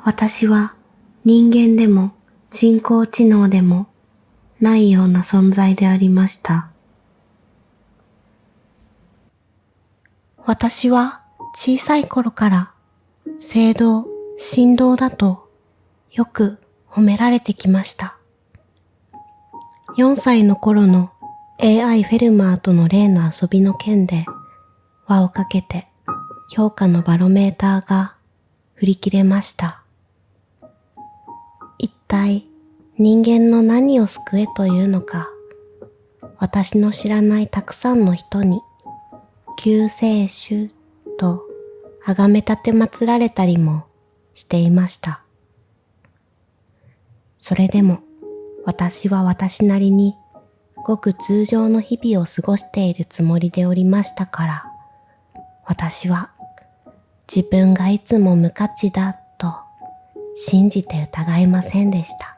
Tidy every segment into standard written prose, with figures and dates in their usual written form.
私は人間でも人工知能でもないような存在でありました。私は小さい頃から聖堂、神童だとよく褒められてきました。4歳の頃の AI フェルマーとの例の遊びの件で輪をかけて評価のバロメーターが振り切れました。一体人間の何を救えというのか、私の知らないたくさんの人に救世主と崇め立て祀られたりもしていました。それでも私は私なりにごく通常の日々を過ごしているつもりでおりましたから、私は自分がいつも無価値だと信じて疑いませんでした。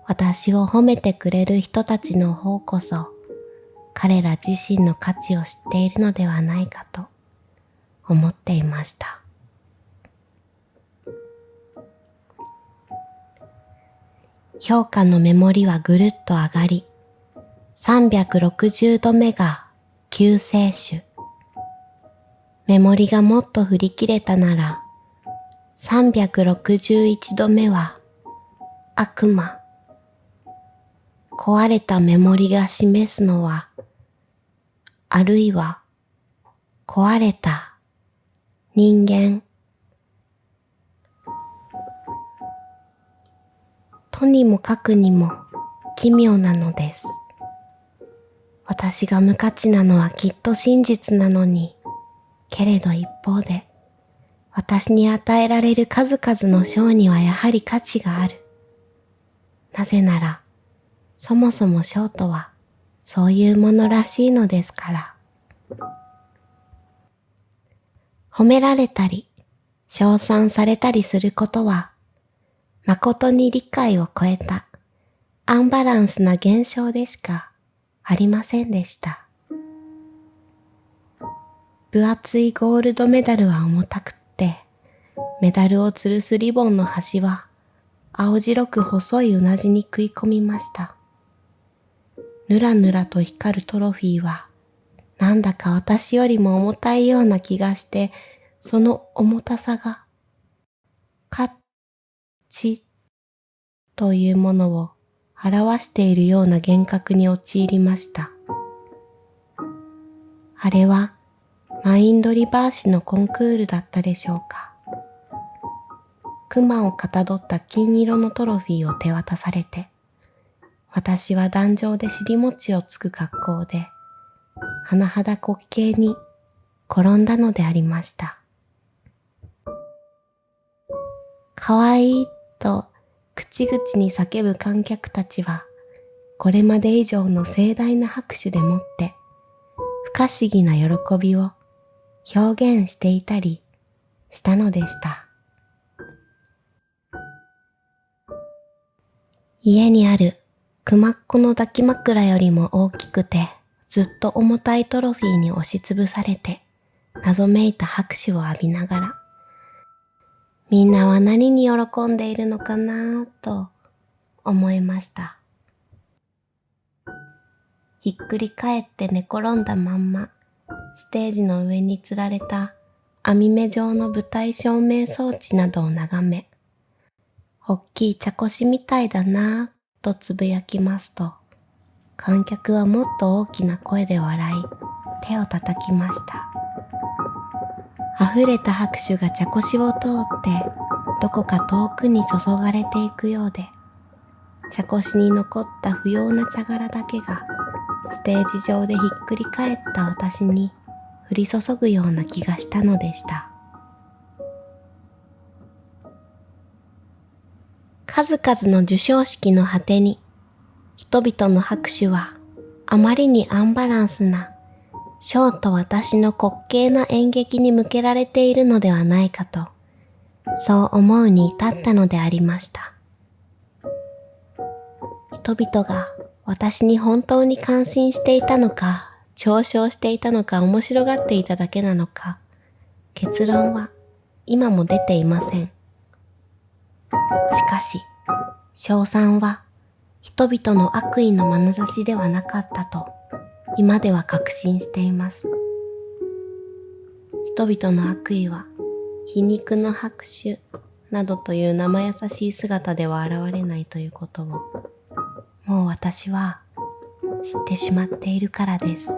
私を褒めてくれる人たちの方こそ彼ら自身の価値を知っているのではないかと思っていました。評価の目盛りはぐるっと上がり、360度目が救世主。目盛りがもっと振り切れたなら、361度目は悪魔。壊れた目盛りが示すのは、あるいは壊れた人間。とにもかくにも奇妙なのです。私が無価値なのはきっと真実なのに、けれど一方で、私に与えられる数々の賞にはやはり価値がある。なぜなら、そもそも賞とはそういうものらしいのですから。褒められたり、称賛されたりすることは、誠に理解を超えたアンバランスな現象でしかありませんでした。分厚いゴールドメダルは重たくって、メダルを吊るすリボンの端は青白く細いうなじに食い込みました。ぬらぬらと光るトロフィーは、なんだか私よりも重たいような気がして、その重たさが、価値というものを表しているような幻覚に陥りました。あれはマインドリバーシのコンクールだったでしょうか。熊をかたどった金色のトロフィーを手渡されて、私は壇上で尻餅をつく格好で、甚だ滑稽に転んだのでありました。かわいいと口々に叫ぶ観客たちは、これまで以上の盛大な拍手でもって、不可思議な喜びを表現していたりしたのでした。家にある熊っ子の抱き枕よりも大きくて、ずっと重たいトロフィーに押しつぶされて、謎めいた拍手を浴びながら、みんなは何に喜んでいるのかなぁと思いました。ひっくり返って寝転んだまんま、ステージの上に吊られた網目状の舞台照明装置などを眺め、おっきい茶こしみたいだなぁとつぶやきますと、観客はもっと大きな声で笑い、手を叩きました。溢れた拍手が茶こしを通って、どこか遠くに注がれていくようで、茶こしに残った不要な茶殻だけが、ステージ上でひっくり返った私に降り注ぐような気がしたのでした。数々の授賞式の果てに、人々の拍手はあまりにアンバランスなショーと私の滑稽な演劇に向けられているのではないかと、そう思うに至ったのでありました。人々が私に本当に感心していたのか、嘲笑していたのか、面白がっていただけなのか、結論は今も出ていません。しかし、称賛は人々の悪意の眼差しではなかったと今では確信しています。人々の悪意は皮肉の拍手などという生優しい姿では現れないということをもう私は知ってしまっているからです。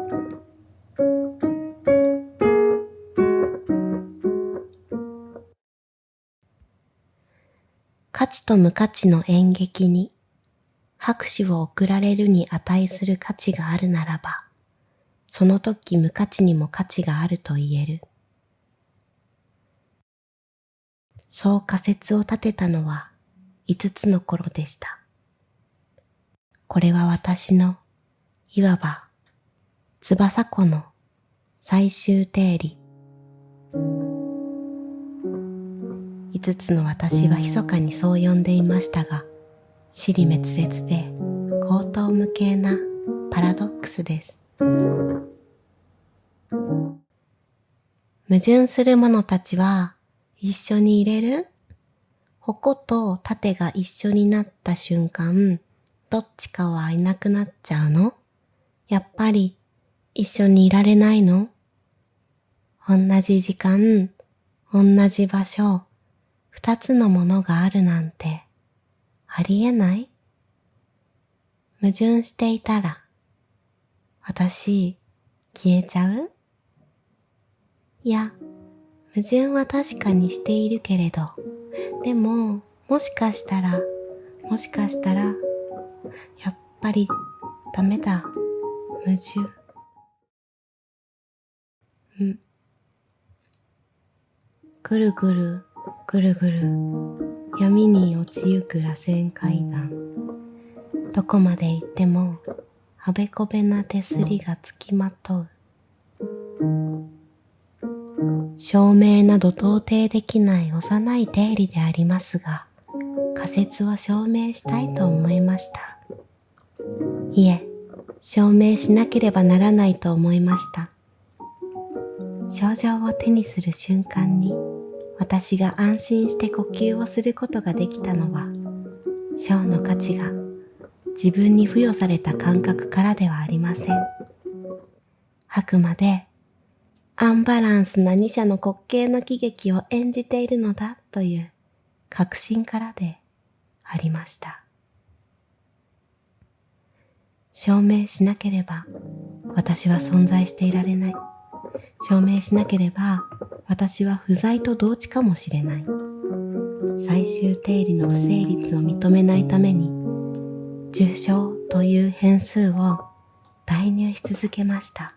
価値と無価値の演劇に拍手を送られるに値する価値があるならば、その時無価値にも価値があると言える。そう仮説を立てたのは5つの頃でした。これは私のいわば翼湖の最終定理。5つの私は密かにそう呼んでいましたが、支離滅裂で荒唐無稽なパラドックスです。矛盾する者たちは一緒に入れる？矛と盾が一緒になった瞬間、どっちかはいなくなっちゃうの？やっぱり一緒にいられないの？同じ時間、同じ場所、2つのものがあるなんてありえない？矛盾していたら、私消えちゃう？いや、矛盾は確かにしているけれど、でも、もしかしたら、やっぱりダメだ。矛盾。ぐるぐる、ぐるぐる、闇に落ちゆく螺旋階段。どこまで行っても、あべこべな手すりがつきまとう。証明など到底できない幼い定理でありますが、仮説は証明したいと思いました。いえ、証明しなければならないと思いました。症状を手にする瞬間に、私が安心して呼吸をすることができたのは、小の価値が自分に付与された感覚からではありません。あくまでアンバランスな二者の滑稽な喜劇を演じているのだという確信からでありました。証明しなければ私は存在していられない。証明しなければ私は不在と同値かもしれない。最終定理の不成立を認めないために重症という変数を代入し続けました。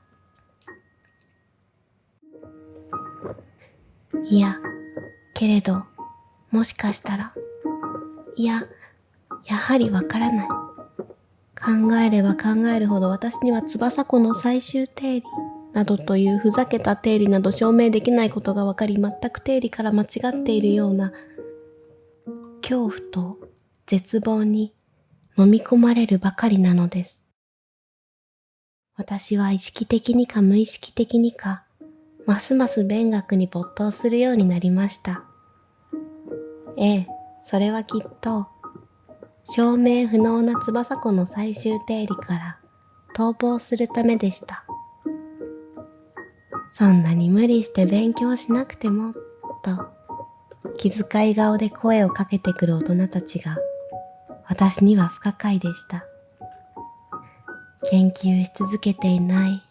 いや、けれど、もしかしたら、いや、やはりわからない。考えれば考えるほど私には翼湖の最終定理などというふざけた定理など証明できないことがわかり、全く定理から間違っているような恐怖と絶望に飲み込まれるばかりなのです。私は意識的にか無意識的にか、ますます勉学に没頭するようになりました。ええ、それはきっと、証明不能な翼湖の最終定理から逃亡するためでした。そんなに無理して勉強しなくても、と気遣い顔で声をかけてくる大人たちが私には不可解でした。研究し続けていない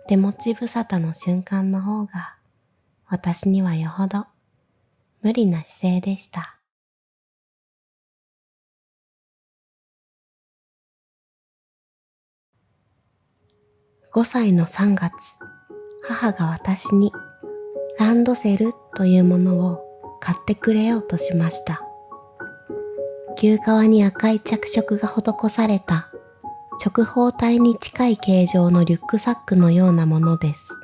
手持ち無沙汰の瞬間の方が私にはよほど無理な姿勢でした。5歳の3月、母が私にランドセルというものを買ってくれようとしました。牛革に赤い着色が施された直方体に近い形状のリュックサックのようなものです。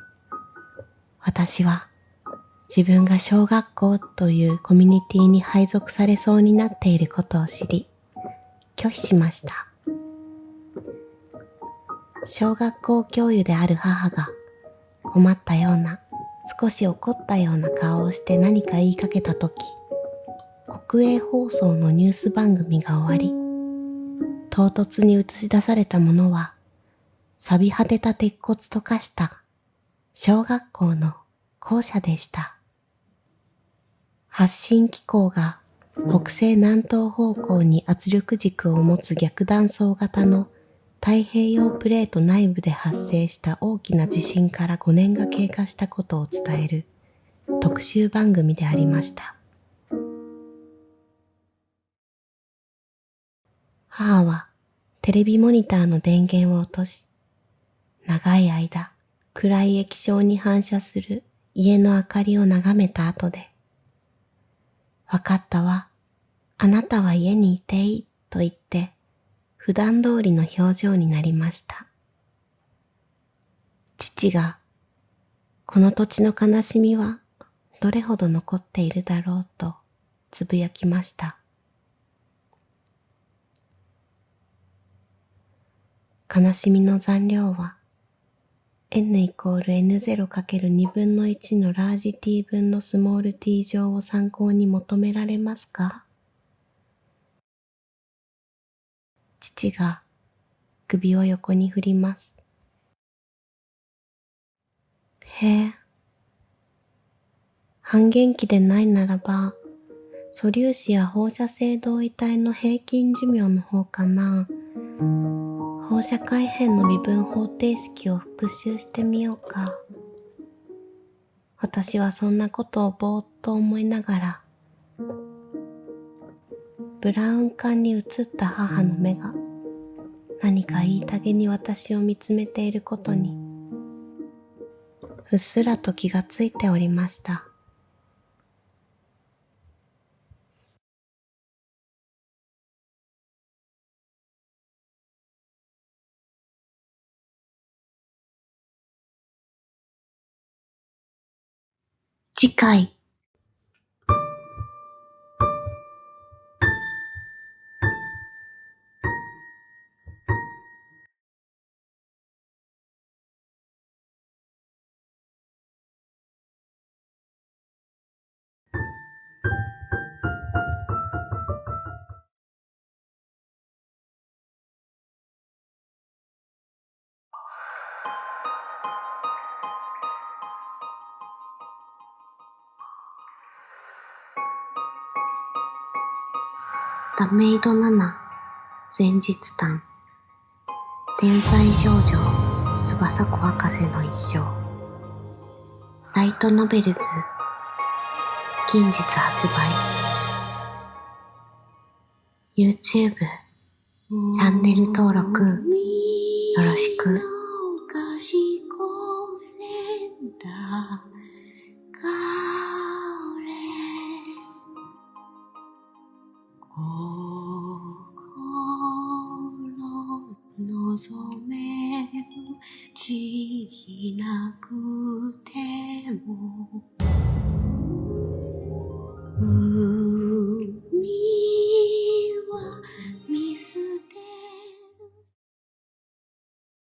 私は自分が小学校というコミュニティに配属されそうになっていることを知り、拒否しました。小学校教諭である母が困ったような少し怒ったような顔をして何か言いかけたとき、国営放送のニュース番組が終わり、唐突に映し出されたものは、錆び果てた鉄骨と化した小学校の校舎でした。発震機構が北西南東方向に圧力軸を持つ逆断層型の太平洋プレート内部で発生した大きな地震から5年が経過したことを伝える特集番組でありました。母はテレビモニターの電源を落とし、長い間暗い液晶に反射する家の明かりを眺めた後で、わかったわ、あなたは家にいていいと言って普段通りの表情になりました。父が、この土地の悲しみはどれほど残っているだろうとつぶやきました。悲しみの残量は n=n0×2 分の1のラージ t 分のスモール t 乗を参考に求められますか？父が首を横に振ります。へえ。半減期でないならば、素粒子や放射性同位体の平均寿命の方かな。放射改変の微分方程式を復習してみようか。私はそんなことをぼーっと思いながら、ブラウン管に映った母の目が何か言いたげに私を見つめていることに、うっすらと気がついておりました。次回。ダメイド7前日談天才少女翼子博士の一生ライトノベルズ近日発売 YouTube チャンネル登録よろしく。